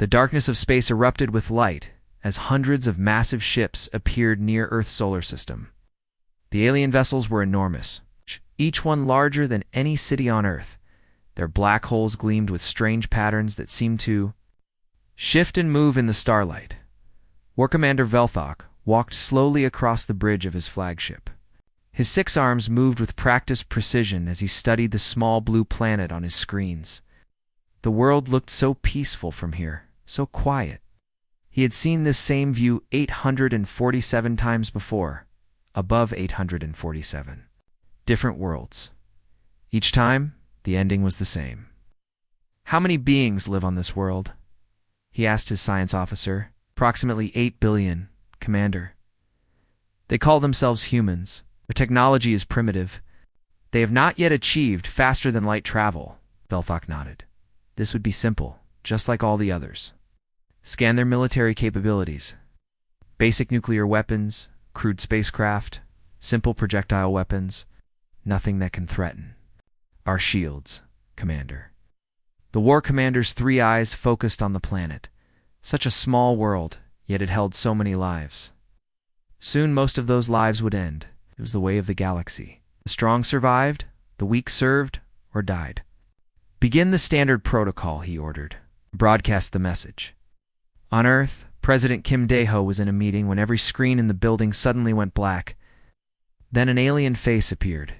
The darkness of space erupted with light as hundreds of massive ships appeared near Earth's solar system. The alien vessels were enormous, each one larger than any city on Earth. Their black holes gleamed with strange patterns that seemed to shift and move in the starlight. War Commander Velthok walked slowly across the bridge of his flagship. His 6 arms moved with practiced precision as he studied the small blue planet on his screens. The world looked so peaceful from here, so quiet. He had seen this same view 847 times before, above 847. Different worlds. Each time, the ending was the same. "How many beings live on this world?" he asked his science officer. "Approximately 8 billion, Commander. They call themselves humans. Their technology is primitive. They have not yet achieved faster-than-light travel." Velthok nodded. "This would be simple, just like all the others. Scan their military capabilities. Basic nuclear weapons, crude spacecraft, simple projectile weapons, nothing that can threaten our shields, Commander." The War Commander's 3 eyes focused on the planet. Such a small world, yet it held so many lives. Soon most of those lives would end. It was the way of the galaxy. The strong survived, the weak served, or died. "Begin the standard protocol," he ordered. "Broadcast the message." On Earth, President Kim Dae-ho was in a meeting when every screen in the building suddenly went black. Then an alien face appeared.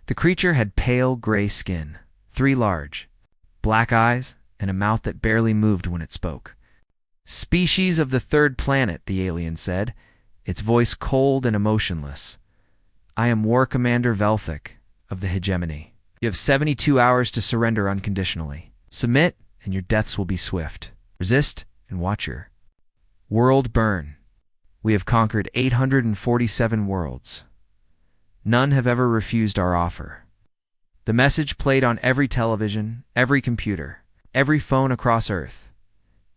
The creature had pale gray skin, 3 large, black eyes, and a mouth that barely moved when it spoke. "Species of the 3rd planet," the alien said, its voice cold and emotionless. "I am War Commander Velthok of the Hegemony. You have 72 hours to surrender unconditionally. Submit, and your deaths will be swift. Resist, and watch your world burn. We have conquered 847 worlds. None have ever refused our offer." The message played on every television, every computer, every phone across Earth.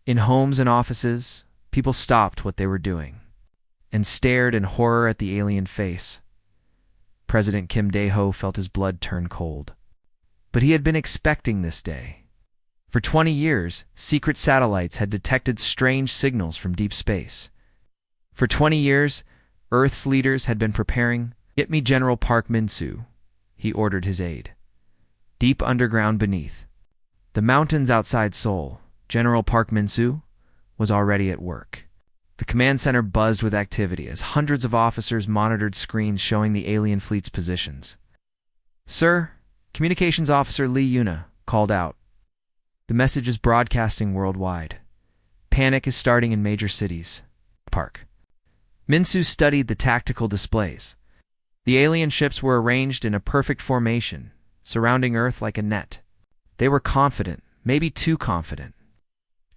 In homes and offices, people stopped what they were doing and stared in horror at the alien face. President Kim Dae-ho felt his blood turn cold. But he had been expecting this day. For 20 years, secret satellites had detected strange signals from deep space. For 20 years, Earth's leaders had been preparing. "Get me General Park Min-soo," he ordered his aide. Deep underground beneath the mountains outside Seoul, General Park Min-soo was already at work. The command center buzzed with activity as hundreds of officers monitored screens showing the alien fleet's positions. "Sir," Communications Officer Lee Yuna called out. "The message is broadcasting worldwide. Panic is starting in major cities." Park Min-soo studied the tactical displays. The alien ships were arranged in a perfect formation, surrounding Earth like a net. They were confident, maybe too confident.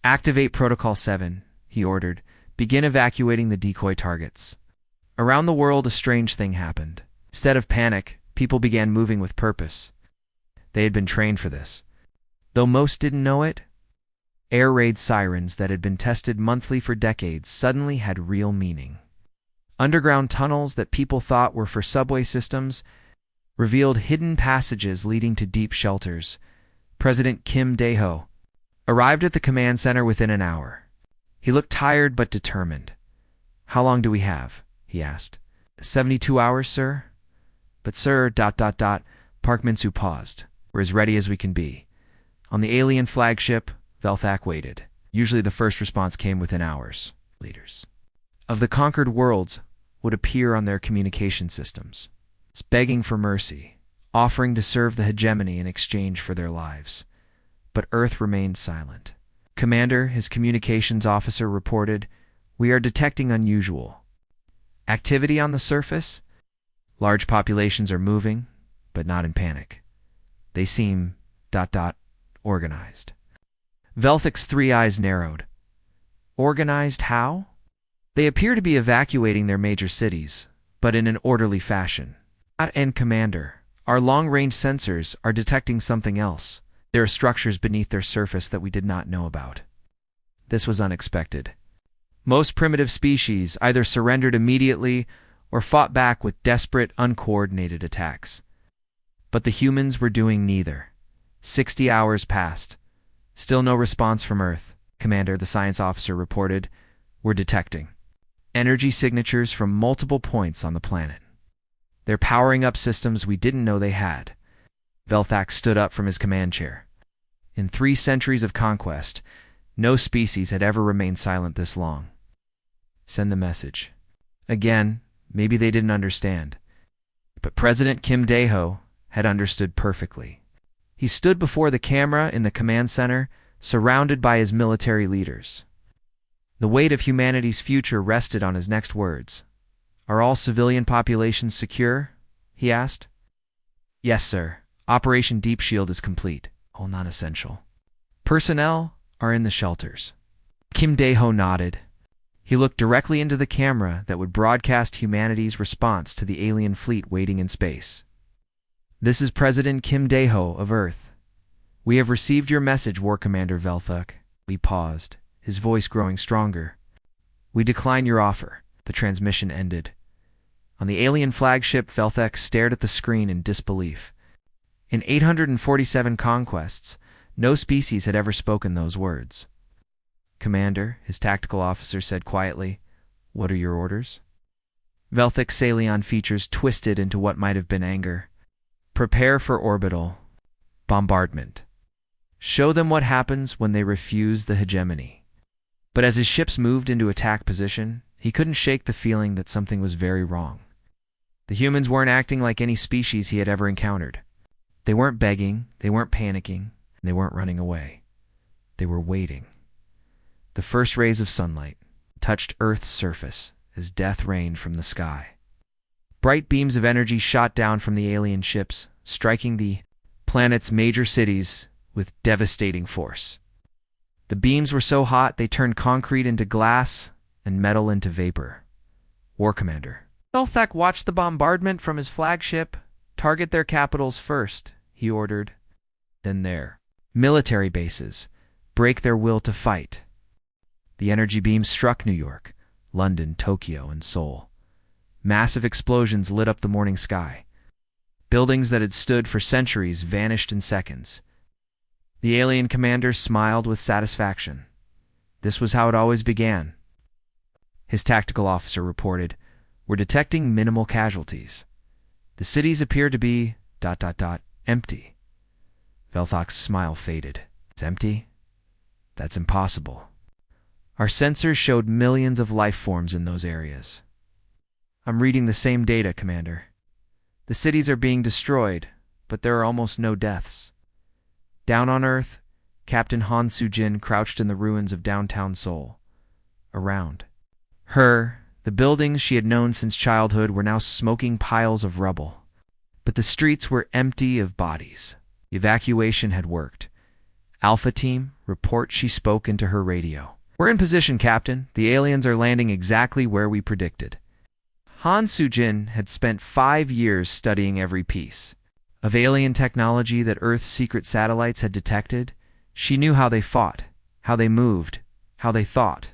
"Activate Protocol 7, he ordered. "Begin evacuating the decoy targets." Around the world, a strange thing happened. Instead of panic, people began moving with purpose. They had been trained for this. Though most didn't know it, air raid sirens that had been tested monthly for decades suddenly had real meaning. Underground tunnels that people thought were for subway systems revealed hidden passages leading to deep shelters. President Kim Dae-ho arrived at the command center within an hour. He looked tired but determined. "How long do we have?" he asked. 72 hours, sir." "But sir, Park Min-soo paused. "We're as ready as we can be." On the alien flagship, Velthok waited. Usually the first response came within hours. Leaders of the conquered worlds would appear on their communication systems, begging for mercy, offering to serve the hegemony in exchange for their lives. But Earth remained silent. "Commander," his communications officer reported, "we are detecting unusual activity on the surface. Large populations are moving, but not in panic. They seem... organized." Velthok's 3 eyes narrowed. "Organized how?" "They appear to be evacuating their major cities, but in an orderly fashion." "And Commander, our long-range sensors are detecting something else. There are structures beneath their surface that we did not know about." This was unexpected. Most primitive species either surrendered immediately or fought back with desperate, uncoordinated attacks. But the humans were doing neither. 60 hours passed. Still no response from Earth. Commander, the science officer reported. We're detecting energy signatures from multiple points on the planet. They're powering up systems we didn't know they had. Velthak stood up from his command chair. In 3 centuries of conquest, no species had ever remained silent this long. Send the message. Again, maybe they didn't understand. But President Kim Dae-ho had understood perfectly. He stood before the camera in the command center, surrounded by his military leaders. The weight of humanity's future rested on his next words. Are all civilian populations secure? He asked. Yes, sir. Operation Deep Shield is complete. All non-essential personnel are in the shelters. Kim Dae-ho nodded. He looked directly into the camera that would broadcast humanity's response to the alien fleet waiting in space. This is President Kim Dae-ho of Earth. We have received your message, War Commander Velthak. He paused, his voice growing stronger. We decline your offer. The transmission ended. On the alien flagship, Velthak stared at the screen in disbelief. In 847 conquests, no species had ever spoken those words. Commander, his tactical officer said quietly, what are your orders? Velthak's Salion features twisted into what might have been anger. Prepare for orbital bombardment. Show them what happens when they refuse the hegemony. But as his ships moved into attack position, he couldn't shake the feeling that something was very wrong. The humans weren't acting like any species he had ever encountered. They weren't begging, they weren't panicking, and they weren't running away. They were waiting. The first rays of sunlight touched Earth's surface as death rained from the sky. Bright beams of energy shot down from the alien ships, striking the planet's major cities with devastating force. The beams were so hot they turned concrete into glass and metal into vapor. War Commander Velthak watched the bombardment from his flagship. Target their capitals first, he ordered. Then their military bases. Break their will to fight. The energy beams struck New York, London, Tokyo, and Seoul. Massive explosions lit up the morning sky. Buildings that had stood for centuries vanished in seconds. The alien commander smiled with satisfaction. This was how it always began. His tactical officer reported, we're detecting minimal casualties. The cities appear to be ... empty. Velthak's smile faded. It's empty? That's impossible. Our sensors showed millions of life forms in those areas. I'm reading the same data, Commander. The cities are being destroyed, but there are almost no deaths. Down on Earth, Captain Han Soo-jin crouched in the ruins of downtown Seoul. Around her, the buildings she had known since childhood were now smoking piles of rubble. But the streets were empty of bodies. Evacuation had worked. Alpha Team, report, she spoke into her radio. We're in position, Captain. The aliens are landing exactly where we predicted. Han Soo-jin had spent 5 years studying every piece of alien technology that Earth's secret satellites had detected. She knew how they fought, how they moved, how they thought.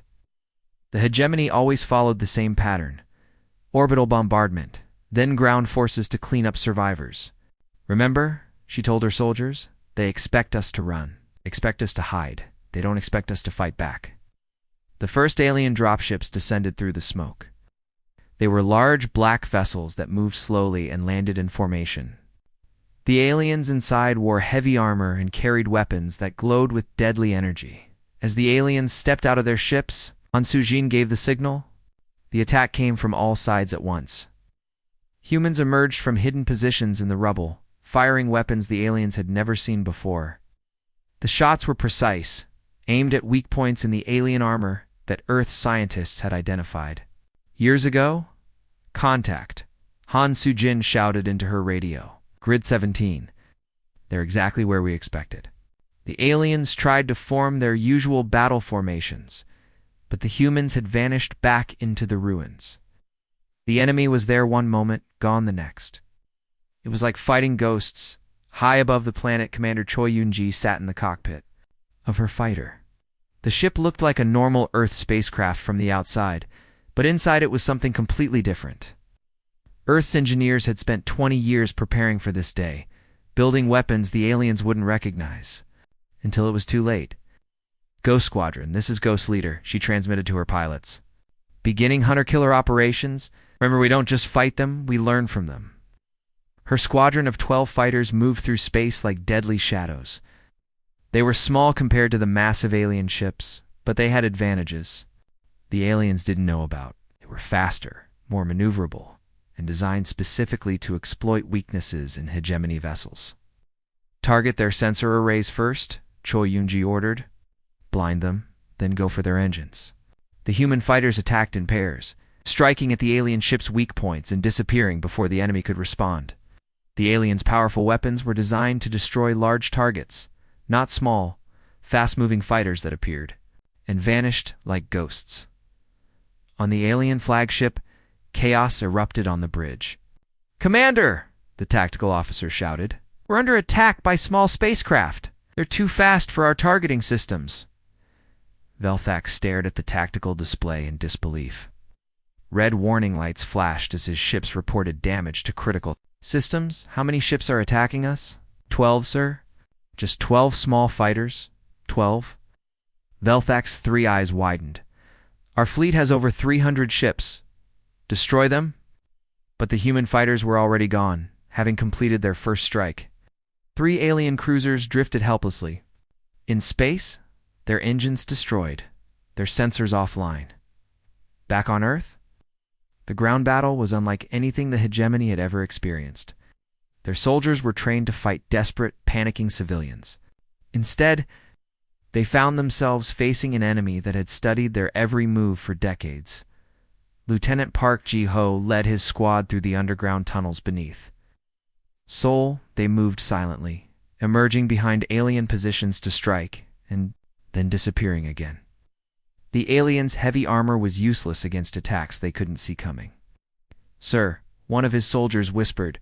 The hegemony always followed the same pattern. Orbital bombardment, then ground forces to clean up survivors. Remember, she told her soldiers, they expect us to run, expect us to hide. They don't expect us to fight back. The first alien dropships descended through the smoke. They were large black vessels that moved slowly and landed in formation. The aliens inside wore heavy armor and carried weapons that glowed with deadly energy. As the aliens stepped out of their ships, Han Soo-jin gave the signal. The attack came from all sides at once. Humans emerged from hidden positions in the rubble, firing weapons the aliens had never seen before. The shots were precise, aimed at weak points in the alien armor that Earth's scientists had identified. Years ago, contact, Han Soo-jin shouted into her radio. Grid 17. They're exactly where we expected. The aliens tried to form their usual battle formations, but the humans had vanished back into the ruins. The enemy was there one moment, gone the next. It was like fighting ghosts. High above the planet, Commander Choi Yoon-ji sat in the cockpit of her fighter. The ship looked like a normal Earth spacecraft from the outside, but inside it was something completely different. Earth's engineers had spent 20 years preparing for this day, building weapons the aliens wouldn't recognize, until it was too late. Ghost Squadron, this is Ghost Leader, she transmitted to her pilots. Beginning hunter-killer operations. Remember, we don't just fight them, we learn from them. Her squadron of 12 fighters moved through space like deadly shadows. They were small compared to the massive alien ships, but they had advantages the aliens didn't know about. They were faster, more maneuverable, and designed specifically to exploit weaknesses in hegemony vessels. Target their sensor arrays first, Choi Yunji ordered. Blind them, then go for their engines. The human fighters attacked in pairs, striking at the alien ship's weak points and disappearing before the enemy could respond. The aliens' powerful weapons were designed to destroy large targets, not small, fast-moving fighters that appeared, and vanished like ghosts. On the alien flagship, chaos erupted on the bridge. "Commander!" the tactical officer shouted. "We're under attack by small spacecraft. They're too fast for our targeting systems." Velthak stared at the tactical display in disbelief. Red warning lights flashed as his ships reported damage to critical systems. "How many ships are attacking us?" 12, sir." "Just 12 small fighters? 12? Velthak's three eyes widened. "Our fleet has over 300 ships. Destroy them?" But the human fighters were already gone, having completed their first strike. 3 alien cruisers drifted helplessly. In space, their engines destroyed, their sensors offline. Back on Earth, the ground battle was unlike anything the hegemony had ever experienced. Their soldiers were trained to fight desperate, panicking civilians. Instead, they found themselves facing an enemy that had studied their every move for decades. Lieutenant Park Ji-ho led his squad through the underground tunnels beneath. Seoul, they moved silently, emerging behind alien positions to strike, and then disappearing again. The aliens' heavy armor was useless against attacks they couldn't see coming. "Sir," one of his soldiers whispered,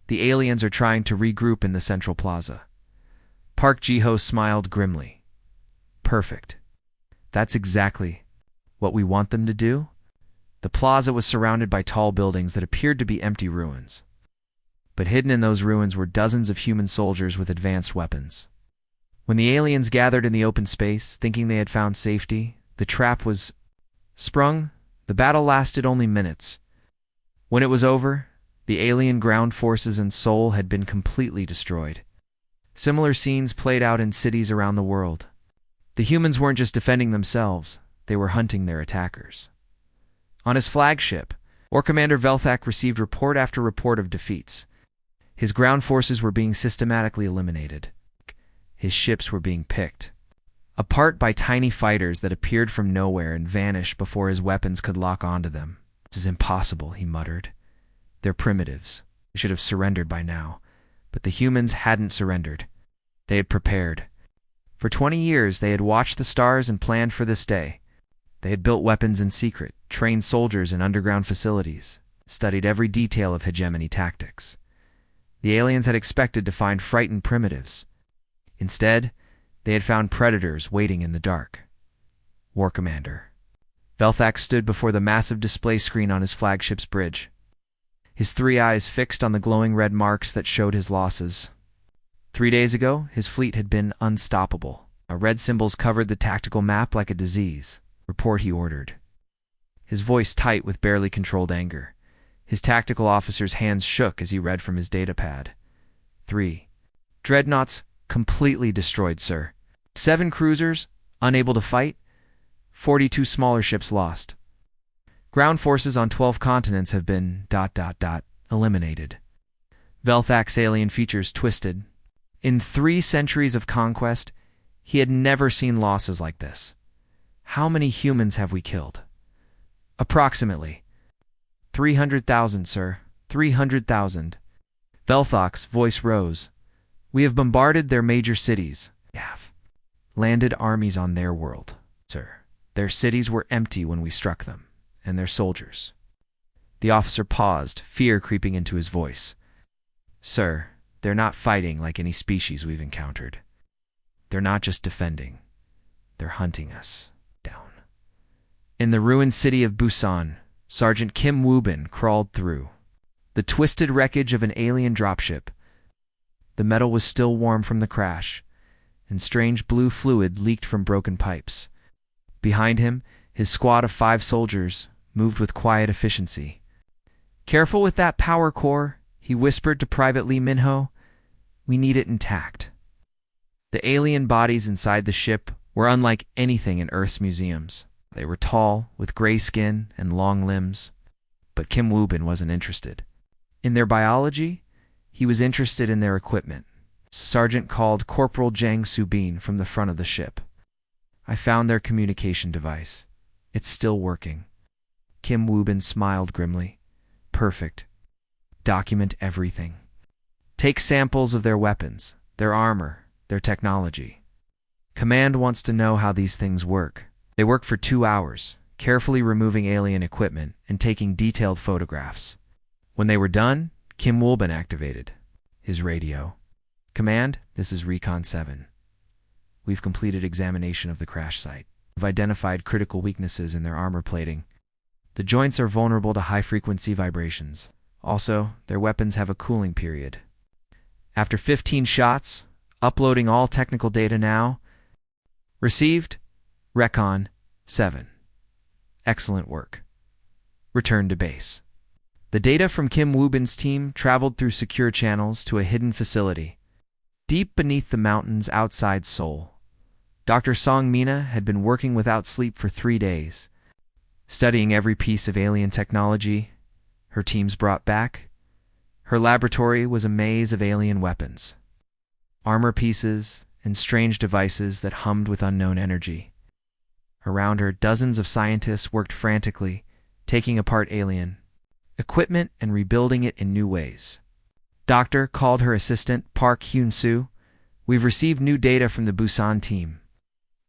"the aliens are trying to regroup in the central plaza." Park Ji-ho smiled grimly. "Perfect. That's exactly what we want them to do." The plaza was surrounded by tall buildings that appeared to be empty ruins. But hidden in those ruins were dozens of human soldiers with advanced weapons. When the aliens gathered in the open space, thinking they had found safety, the trap was sprung. The battle lasted only minutes. When it was over, the alien ground forces in Seoul had been completely destroyed. Similar scenes played out in cities around the world. The humans weren't just defending themselves, they were hunting their attackers. On his flagship, War Commander Velthak received report after report of defeats. His ground forces were being systematically eliminated. His ships were being picked apart by tiny fighters that appeared from nowhere and vanished before his weapons could lock onto them. "This is impossible," he muttered. "They're primitives. They should have surrendered by now." But the humans hadn't surrendered. They had prepared. For 20 years, they had watched the stars and planned for this day. They had built weapons in secret, trained soldiers in underground facilities, studied every detail of hegemony tactics. The aliens had expected to find frightened primitives. Instead, they had found predators waiting in the dark. War Commander. Velthak stood before the massive display screen on his flagship's bridge, his 3 eyes fixed on the glowing red marks that showed his losses. 3 days ago, his fleet had been unstoppable. Red symbols covered the tactical map like a disease. "Report," he ordered, his voice tight with barely controlled anger. His tactical officer's hands shook as he read from his datapad. 3 dreadnoughts completely destroyed, sir. 7 cruisers unable to fight. 42 smaller ships lost. Ground forces on 12 continents have been ... eliminated. Velthak's alien features twisted. In 3 centuries of conquest, he had never seen losses like this. "How many humans have we killed?" "Approximately 300,000, sir. 300,000. Velthak's voice rose. "We have bombarded their major cities. We have landed armies on their world, sir. Their cities were empty when we struck them, and their soldiers." The officer paused, fear creeping into his voice. "Sir, they're not fighting like any species we've encountered. They're not just defending. They're hunting us down." In the ruined city of Busan, Sergeant Kim Woo-bin crawled through the twisted wreckage of an alien dropship. The metal was still warm from the crash, and strange blue fluid leaked from broken pipes. Behind him, his squad of 5 soldiers moved with quiet efficiency. "Careful with that power core," he whispered to Private Lee Minho. "We need it intact." The alien bodies inside the ship were unlike anything in Earth's museums. They were tall, with gray skin and long limbs. But Kim Woo-bin wasn't interested in their biology. He was interested in their equipment. Sergeant called Corporal Jang Soo-bin from the front of the ship. "I found their communication device. It's still working." Kim Woo-bin smiled grimly. "Perfect. Document everything. Take samples of their weapons, their armor, their technology. Command wants to know how these things work." They worked for 2 hours, carefully removing alien equipment and taking detailed photographs. When they were done, Kim Woo-bin activated his radio. "Command, this is Recon 7. We've completed examination of the crash site. We've identified critical weaknesses in their armor plating. The joints are vulnerable to high-frequency vibrations. Also, their weapons have a cooling period. After 15 shots, uploading all technical data now. Received, Recon 7. Excellent work. Return to base." The data from Kim Woo-bin's team traveled through secure channels to a hidden facility deep beneath the mountains outside Seoul. Dr. Song Mina had been working without sleep for 3 days, studying every piece of alien technology her teams brought back. Her laboratory was a maze of alien weapons, armor pieces, and strange devices that hummed with unknown energy. Around her, dozens of scientists worked frantically, taking apart alien equipment and rebuilding it in new ways. "Doctor," called her assistant, Park Hyun-soo, "we've received new data from the Busan team.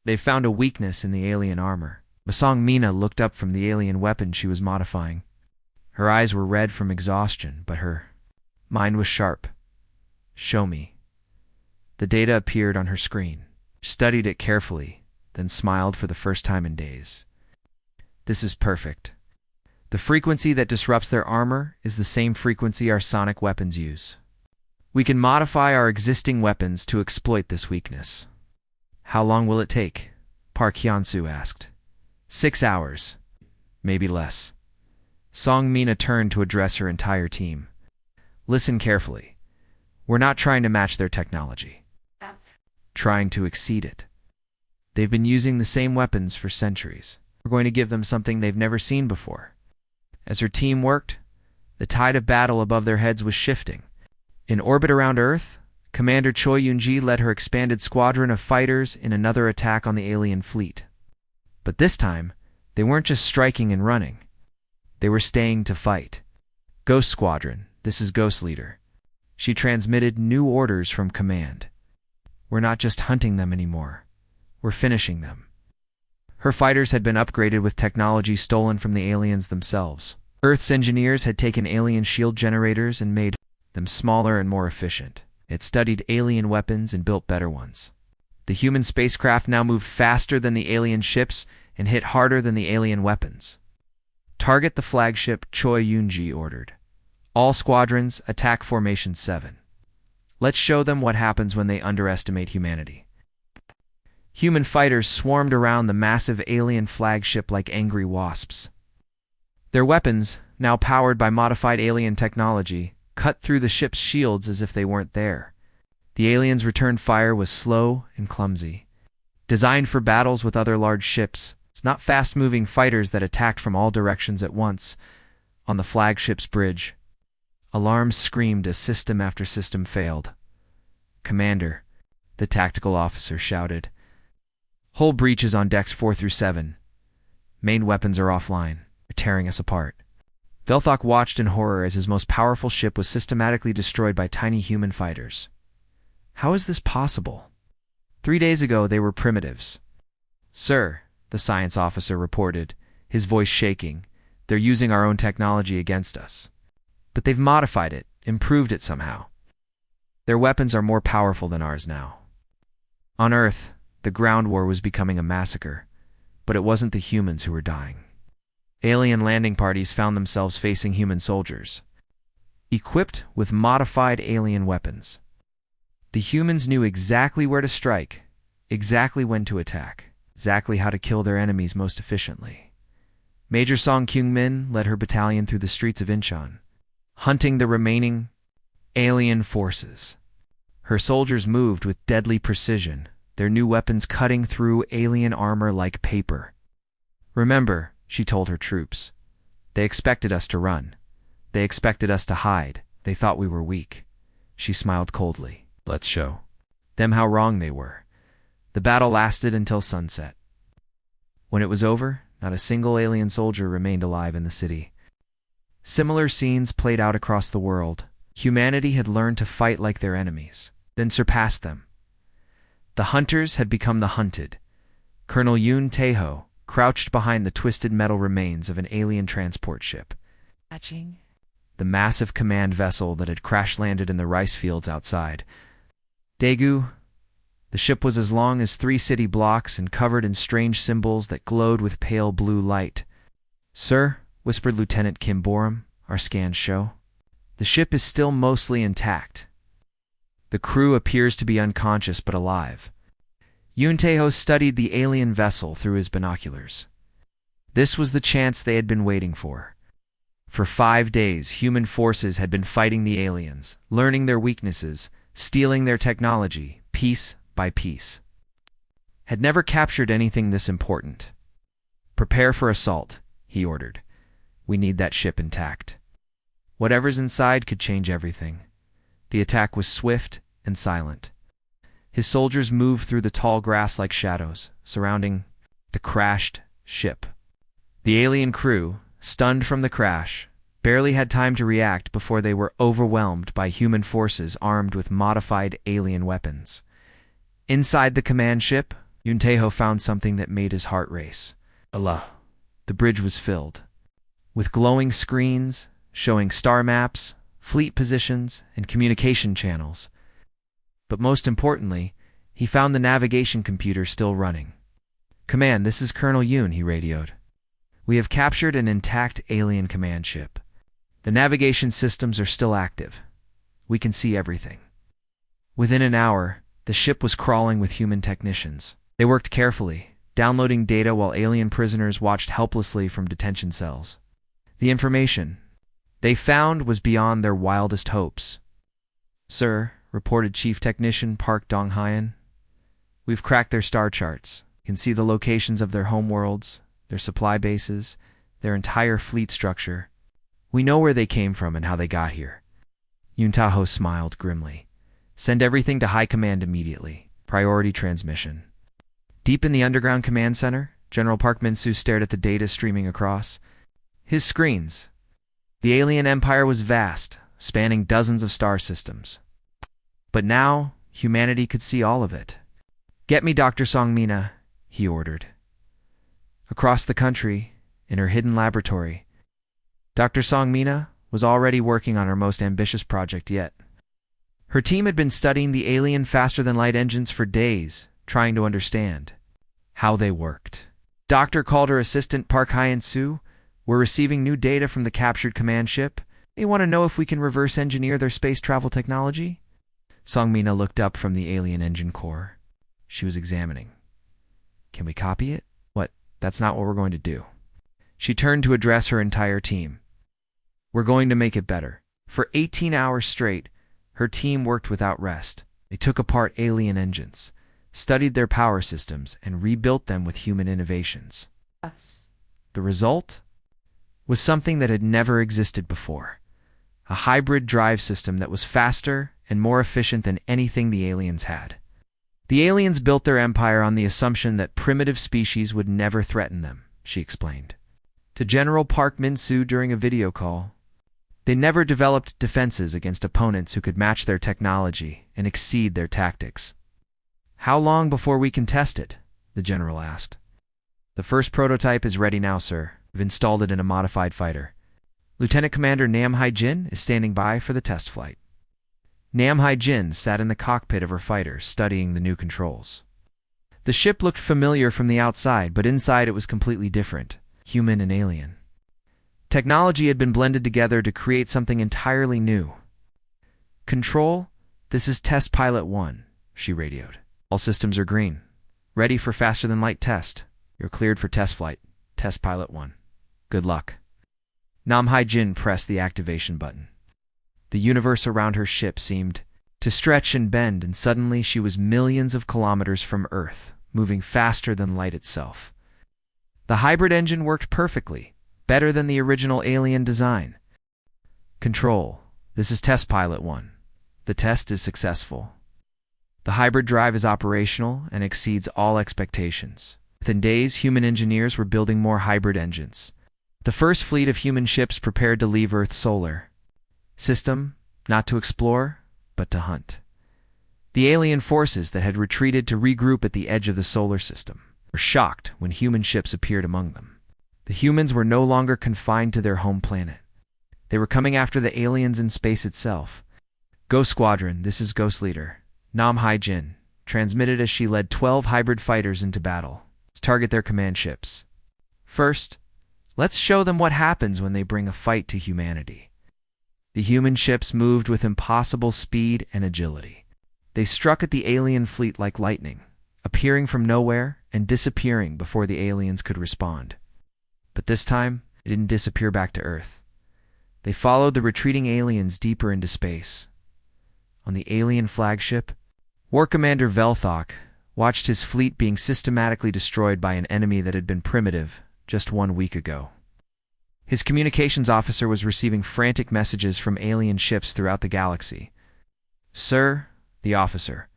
They've found a weakness in the alien armor." Song Mina looked up from the alien weapon she was modifying. Her eyes were red from exhaustion, but her mind was sharp. "Show me." The data appeared on her screen. She studied it carefully, then smiled for the first time in days. "This is perfect. The frequency that disrupts their armor is the same frequency our sonic weapons use. We can modify our existing weapons to exploit this weakness." "How long will it take?" Park Hyun-soo asked. 6 hours. Maybe less. Song Mina turned to address her entire team. "Listen carefully. We're not trying to match their technology. Trying to exceed it. They've been using the same weapons for centuries. We're going to give them something they've never seen before." As her team worked, the tide of battle above their heads was shifting. In orbit around Earth, Commander Choi Yoon-ji led her expanded squadron of fighters in another attack on the alien fleet. But this time, they weren't just striking and running. They were staying to fight. "Ghost Squadron, this is Ghost Leader." She transmitted new orders from command. "We're not just hunting them anymore. We're finishing them." Her fighters had been upgraded with technology stolen from the aliens themselves. Earth's engineers had taken alien shield generators and made them smaller and more efficient. It studied alien weapons and built better ones. The human spacecraft now moved faster than the alien ships and hit harder than the alien weapons. "Target the flagship," Choi Yoon-ji ordered. "All squadrons, attack Formation 7. Let's show them what happens when they underestimate humanity." Human fighters swarmed around the massive alien flagship like angry wasps. Their weapons, now powered by modified alien technology, cut through the ship's shields as if they weren't there. The aliens' return fire was slow and clumsy. Designed for battles with other large ships, it's not fast-moving fighters that attacked from all directions at once. On the flagship's bridge, alarms screamed as system after system failed. "Commander," the tactical officer shouted. "Hull breaches on decks 4 through 7. Main weapons are offline. They're tearing us apart." Velthok watched in horror as his most powerful ship was systematically destroyed by tiny human fighters. How is this possible? 3 days ago, they were primitives. "Sir," the science officer reported, his voice shaking, "they're using our own technology against us. But they've modified it, improved it somehow. Their weapons are more powerful than ours now." On Earth, the ground war was becoming a massacre, but it wasn't the humans who were dying. Alien landing parties found themselves facing human soldiers, equipped with modified alien weapons. The humans knew exactly where to strike exactly when to attack, exactly how to kill their enemies most efficiently. Major Song Kyung-min led her battalion through the streets of Incheon, hunting the remaining alien forces. Her soldiers moved with deadly precision, their new weapons cutting through alien armor like paper. "Remember," she told her troops, "they expected us to run. They expected us to hide. They thought we were weak." She smiled coldly. "Let's show them how wrong they were." The battle lasted until sunset. When it was over, not a single alien soldier remained alive in the city. Similar scenes played out across the world. Humanity had learned to fight like their enemies, then surpassed them. The hunters had become the hunted. Colonel Yoon Tae-ho crouched behind the twisted metal remains of an alien transport ship, the massive command vessel that had crash-landed in the rice fields outside. Daegu. The ship was as long as 3 city blocks and covered in strange symbols that glowed with pale blue light. "Sir," whispered Lieutenant Kim Borum, our scans show, "the ship is still mostly intact. The crew appears to be unconscious but alive." Yoon Tae-ho studied the alien vessel through his binoculars. This was the chance they had been waiting for. For 5 days, human forces had been fighting the aliens, learning their weaknesses, stealing their technology, piece by piece. Had never captured anything this important. "Prepare for assault," he ordered. "We need that ship intact. Whatever's inside could change everything." The attack was swift and silent. His soldiers moved through the tall grass like shadows, surrounding the crashed ship. The alien crew, stunned from the crash, barely had time to react before they were overwhelmed by human forces armed with modified alien weapons. Inside the command ship, Yoon Tae-ho found something that made his heart race. Allah. The bridge was filled with glowing screens showing star maps, fleet positions, and communication channels. But most importantly, he found the navigation computer still running. "Command, this is Colonel Yoon," he radioed. "We have captured an intact alien command ship. The navigation systems are still active. We can see everything." Within an hour, the ship was crawling with human technicians. They worked carefully, downloading data while alien prisoners watched helplessly from detention cells. The information they found was beyond their wildest hopes. "Sir," reported Chief Technician Park Dong-hyun, "we've cracked their star charts. You can see the locations of their homeworlds, their supply bases, their entire fleet structure. We know where they came from and how they got here." Yoon Tae-ho smiled grimly. "Send everything to High Command immediately. Priority transmission." Deep in the underground command center, General Park Min-soo stared at the data streaming across his screens. The alien empire was vast, spanning dozens of star systems. But now, humanity could see all of it. "Get me Dr. Song-mina," he ordered. Across the country, in her hidden laboratory, Dr. Song-mina was already working on her most ambitious project yet. Her team had been studying the alien faster-than-light engines for days, trying to understand how they worked. Doctor called her assistant Park Hyun-soo. "We're receiving new data from the captured command ship. They want to know if we can reverse engineer their space travel technology." Song-mina looked up from the alien engine core. She was examining. "Can we copy it?" "What? That's not what we're going to do." She turned to address her entire team. "We're going to make it better." For 18 hours straight, her team worked without rest. They took apart alien engines, studied their power systems, and rebuilt them with human innovations. The result was something that had never existed before. A hybrid drive system that was faster and more efficient than anything the aliens had. The aliens built their empire on the assumption that primitive species would never threaten them, she explained. To General Park Min-soo during a video call, they never developed defenses against opponents who could match their technology and exceed their tactics. "How long before we can test it?" the general asked. "The first prototype is ready now, sir. We've installed it in a modified fighter. Lieutenant Commander Nam Hae-jin is standing by for the test flight." Nam Hae-jin sat in the cockpit of her fighter, studying the new controls. The ship looked familiar from the outside, but inside it was completely different, human and alien. Technology had been blended together to create something entirely new. "Control, this is Test Pilot 1, she radioed. "All systems are green. Ready for faster-than-light test. You're cleared for test flight. Test Pilot 1. Good luck. Nam Hai-jin pressed the activation button. The universe around her ship seemed to stretch and bend, and suddenly she was millions of kilometers from Earth, moving faster than light itself. The hybrid engine worked perfectly, better than the original alien design. Control, this is Test Pilot 1. The test is successful. The hybrid drive is operational and exceeds all expectations. Within days, human engineers were building more hybrid engines. The first fleet of human ships prepared to leave Earth's solar system, not to explore, but to hunt. The alien forces that had retreated to regroup at the edge of the solar system were shocked when human ships appeared among them. The humans were no longer confined to their home planet. They were coming after the aliens in space itself. Ghost Squadron, this is Ghost Leader. Nam Hai-jin transmitted as she led 12 hybrid fighters into battle. Let's target their command ships. First, let's show them what happens when they bring a fight to humanity. The human ships moved with impossible speed and agility. They struck at the alien fleet like lightning, appearing from nowhere and disappearing before the aliens could respond. But this time, they didn't disappear back to Earth. They followed the retreating aliens deeper into space. On the alien flagship, War Commander Velthok watched his fleet being systematically destroyed by an enemy that had been primitive just 1 week ago. His communications officer was receiving frantic messages from alien ships throughout the galaxy. "Sir," the officer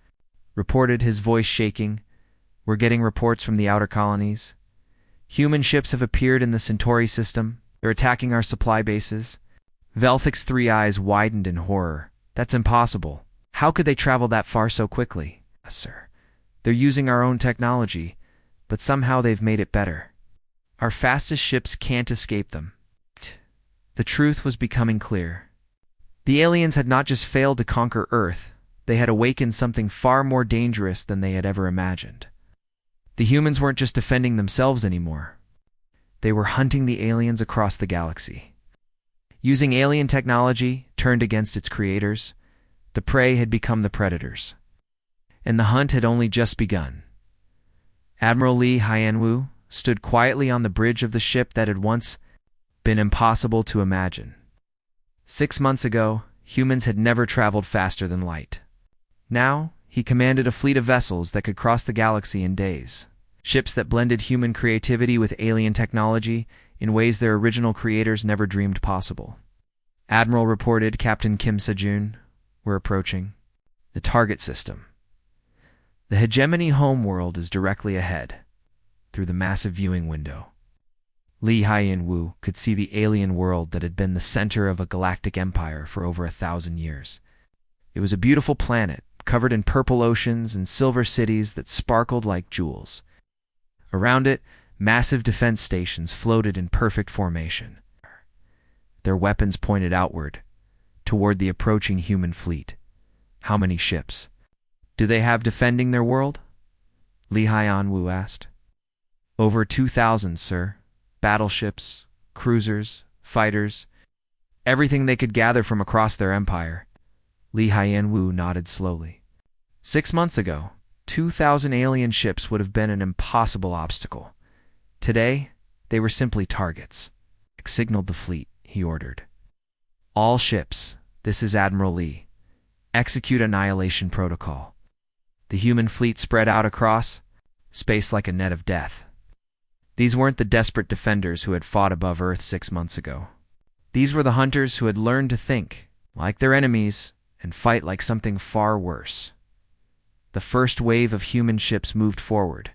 reported, his voice shaking, "we're getting reports from the outer colonies. Human ships have appeared in the Centauri system. They're attacking our supply bases." Velthok's 3 eyes widened in horror. "That's impossible. How could they travel that far so quickly?" "Sir, they're using our own technology, but somehow they've made it better. Our fastest ships can't escape them." The truth was becoming clear. The aliens had not just failed to conquer Earth, they had awakened something far more dangerous than they had ever imagined. The humans weren't just defending themselves anymore. They were hunting the aliens across the galaxy. Using alien technology turned against its creators, the prey had become the predators. And the hunt had only just begun. Admiral Lee Hyenwoo stood quietly on the bridge of the ship that had once been impossible to imagine. 6 months ago, humans had never traveled faster than light. Now, he commanded a fleet of vessels that could cross the galaxy in days. Ships that blended human creativity with alien technology in ways their original creators never dreamed possible. Admiral reported, "Captain Kim Sejun, we're approaching the target system. The hegemony homeworld is directly ahead, through the massive viewing window." Lee Hyenwoo could see the alien world that had been the center of a galactic empire for over 1,000 years. It was a beautiful planet, covered in purple oceans and silver cities that sparkled like jewels. Around it, massive defense stations floated in perfect formation, their weapons pointed outward, toward the approaching human fleet. "How many ships do they have defending their world?" Lee Hyenwoo asked. "Over 2,000, sir. Battleships, cruisers, fighters, everything they could gather from across their empire." Lee Hyenwoo nodded slowly. 6 months ago, 2,000 alien ships would have been an impossible obstacle. Today, they were simply targets. "Signaled the fleet," he ordered. "All ships, this is Admiral Lee. Execute Annihilation protocol." The human fleet spread out across space like a net of death. These weren't the desperate defenders who had fought above Earth 6 months ago. These were the hunters who had learned to think like their enemies and fight like something far worse. The first wave of human ships moved forward.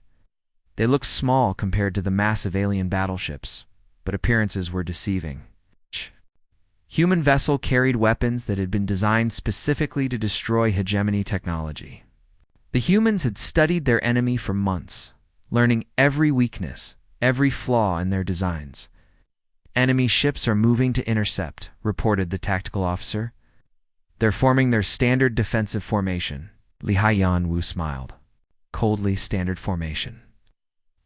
They looked small compared to the massive alien battleships, but appearances were deceiving. Human vessel carried weapons that had been designed specifically to destroy hegemony technology. The humans had studied their enemy for months, learning every weakness, every flaw in their designs. "Enemy ships are moving to intercept," reported the tactical officer. "They're forming their standard defensive formation." Lee Hyenwoo smiled. "Coldly standard formation.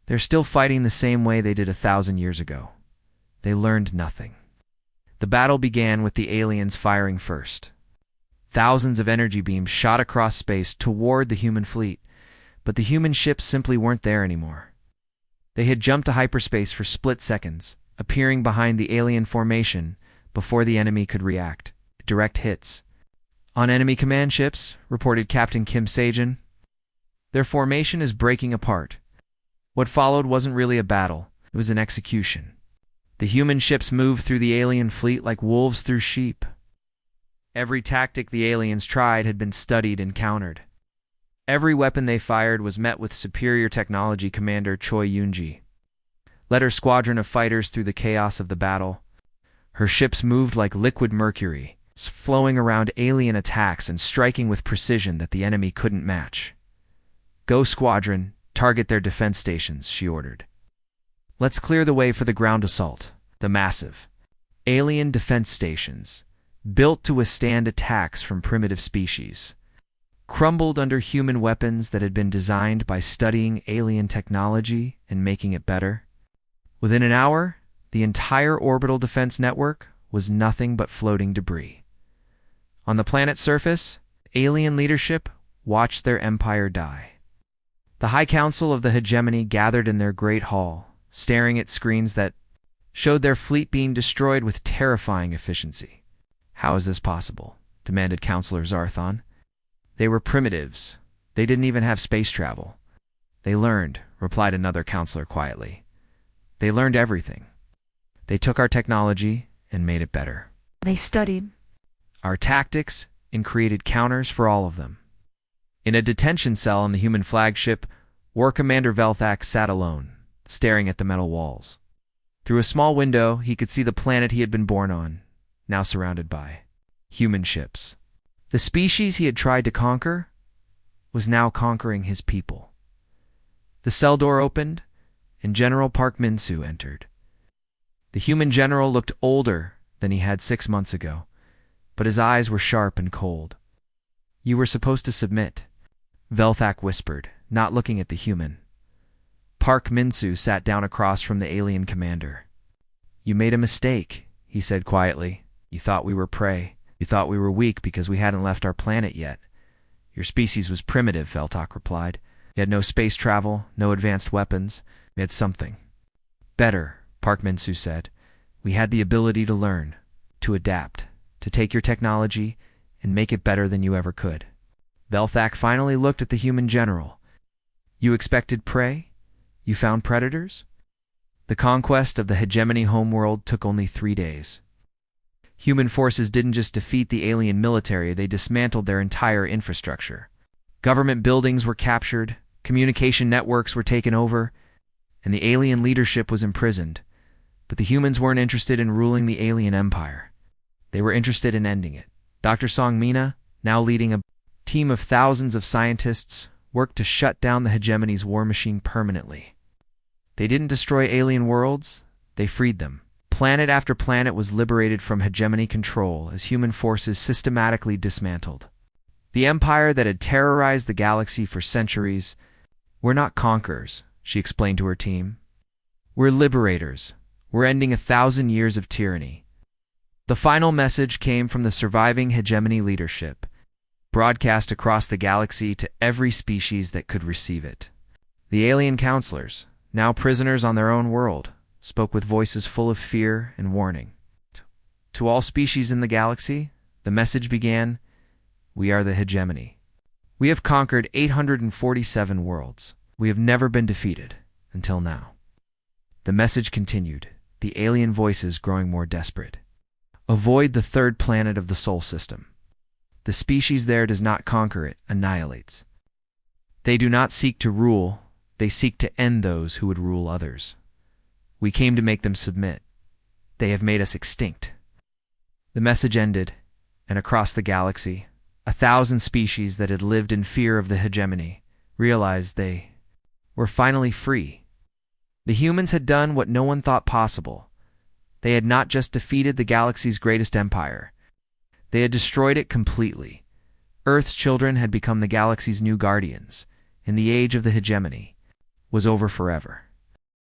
They're still fighting the same way they did 1,000 years ago. They learned nothing." The battle began with the aliens firing first. Thousands of energy beams shot across space toward the human fleet, but the human ships simply weren't there anymore. They had jumped to hyperspace for split seconds, appearing behind the alien formation before the enemy could react. Direct hits. On enemy command ships, reported Captain Kim Sajin, their formation is breaking apart. What followed wasn't really a battle, it was an execution. The human ships moved through the alien fleet like wolves through sheep. Every tactic the aliens tried had been studied and countered. Every weapon they fired was met with superior technology. Commander Choi Yoonji led her squadron of fighters through the chaos of the battle. Her ships moved like liquid mercury, flowing around alien attacks and striking with precision that the enemy couldn't match. "Go, squadron, target their defense stations," she ordered. "Let's clear the way for the ground assault." The massive alien defense stations, built to withstand attacks from primitive species, crumbled under human weapons that had been designed by studying alien technology and making it better. Within an hour, the entire orbital defense network was nothing but floating debris. On the planet's surface, alien leadership watched their empire die. The High Council of the Hegemony gathered in their great hall, staring at screens that showed their fleet being destroyed with terrifying efficiency. "How is this possible?" demanded Councillor Zarthon. "They were primitives. They didn't even have space travel." "They learned," replied another counselor quietly. "They learned everything. They took our technology and made it better. They studied our tactics and created counters for all of them." In a detention cell on the human flagship, War Commander Velthak sat alone, staring at the metal walls. Through a small window, he could see the planet he had been born on, now surrounded by human ships. The species he had tried to conquer was now conquering his people. The cell door opened, and General Park Min-soo entered. The human general looked older than he had 6 months ago, but his eyes were sharp and cold. "You were supposed to submit," Velthak whispered, not looking at the human. Park Min-soo sat down across from the alien commander. "You made a mistake," he said quietly. "You thought we were prey. You thought we were weak because we hadn't left our planet yet." "Your species was primitive," Velthak replied. "You had no space travel, no advanced weapons. We had something better," Park Min-soo said. "We had the ability to learn, to adapt, to take your technology and make it better than you ever could." Velthak finally looked at the human general. "You expected prey? You found predators?" The conquest of the hegemony homeworld took only 3 days. Human forces didn't just defeat the alien military, they dismantled their entire infrastructure. Government buildings were captured, communication networks were taken over, and the alien leadership was imprisoned. But the humans weren't interested in ruling the alien empire. They were interested in ending it. Dr. Song Mina, now leading a team of thousands of scientists, worked to shut down the hegemony's war machine permanently. They didn't destroy alien worlds, they freed them. Planet after planet was liberated from hegemony control as human forces systematically dismantled. The empire that had terrorized the galaxy for centuries. "We're not conquerors," she explained to her team. "We're liberators. We're ending 1,000 years of tyranny." The final message came from the surviving hegemony leadership, broadcast across the galaxy to every species that could receive it. The alien counselors, now prisoners on their own world, spoke with voices full of fear and warning. To all species in the galaxy, the message began, "We are the hegemony. We have conquered 847 worlds. We have never been defeated, until now." The message continued, the alien voices growing more desperate. "Avoid the third planet of the Sol system. The species there does not conquer, it annihilates. They do not seek to rule, they seek to end those who would rule others. We came to make them submit. They have made us extinct." The message ended, and across the galaxy, 1,000 species that had lived in fear of the hegemony realized they were finally free. The humans had done what no one thought possible. They had not just defeated the galaxy's greatest empire, they had destroyed it completely. Earth's children had become the galaxy's new guardians, and the age of the hegemony was over forever.